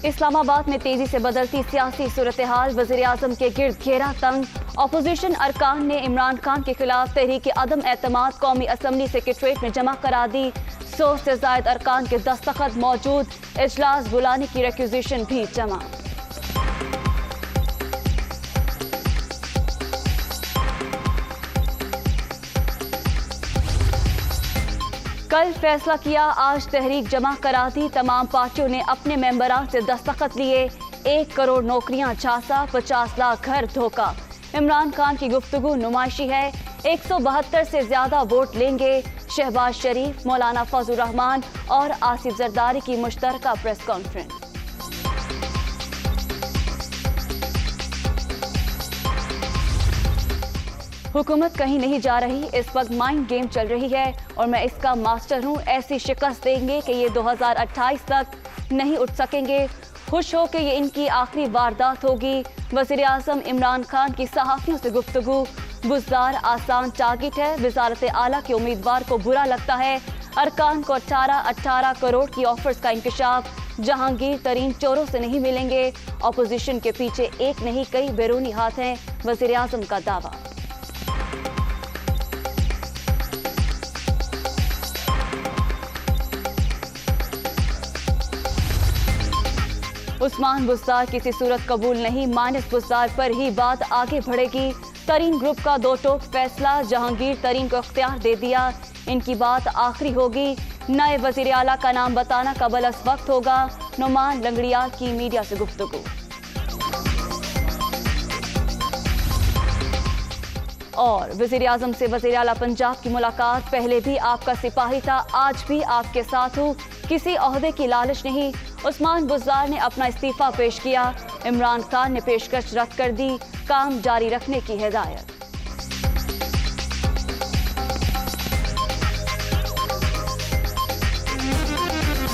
इस्लामाबाद में तेजी से बदलती सियासी सूरत हाल, वज़ीर-ए-आज़म के गिर्द घेरा तंग। अपोजिशन अरकान ने इमरान खान के खिलाफ तहरीक अदम एतमाद कौमी असम्बली सेक्रेटरीट में जमा करा दी। 100 से ज़ायद अरकान के दस्तखत मौजूद, इजलास बुलाने की रिक्विजिशन भी जमा। कल फैसला किया, आज तहरीक जमा करा दी। तमाम पार्टियों ने अपने मेंबरान से दस्तखत लिए। 1 करोड़ नौकरियां झांसा, 50 लाख घर धोखा। इमरान खान की गुफ्तगू नुमाइशी है, 172 से ज्यादा वोट लेंगे। शहबाज शरीफ, मौलाना फजलुर रहमान और आसिफ जरदारी की मुश्तरका प्रेस कॉन्फ्रेंस। हुकूमत कहीं नहीं जा रही, इस वक्त माइंड गेम चल रही है और मैं इसका मास्टर हूँ। ऐसी शिकस्त देंगे कि ये 2028 तक नहीं उठ सकेंगे। खुश हो कि ये इनकी आखिरी वारदात होगी। वज़ीर-ए-आज़म इमरान खान की सहाफ़ियों से गुफ्तगू। बुज़दार आसान टारगेट है, वज़ारत आला के उम्मीदवार को बुरा लगता है। अरकान को 18 करोड़ की ऑफर्स का इंकशाफ। जहांगीर तरीन चोरों से नहीं मिलेंगे। अपोजिशन के पीछे एक नहीं कई बैरूनी हाथ हैं, वज़ीर-ए-आज़म का दावा। उस्मान बुज़दार किसी सूरत कबूल नहीं, मानस बुज़दार पर ही बात आगे बढ़ेगी। तरीन ग्रुप का 2 टोक फैसला, जहांगीर तरीन को इख्तियार दे दिया। इनकी बात आखिरी होगी। नए वज़ीर आला का नाम बताना कबल अस वक्त होगा। नुमान लंगड़ियाल की मीडिया से गुफ्तगू। और वज़ीर-ए-आज़म से वज़ीर आला पंजाब की मुलाकात। पहले भी आपका सिपाही था, आज भी आपके साथ हूँ, किसी ओहदे की लालच नहीं। उस्मान बुज़दार ने अपना इस्तीफा पेश किया। इमरान खान ने पेशकश रद्द कर दी, काम जारी रखने की हिदायत।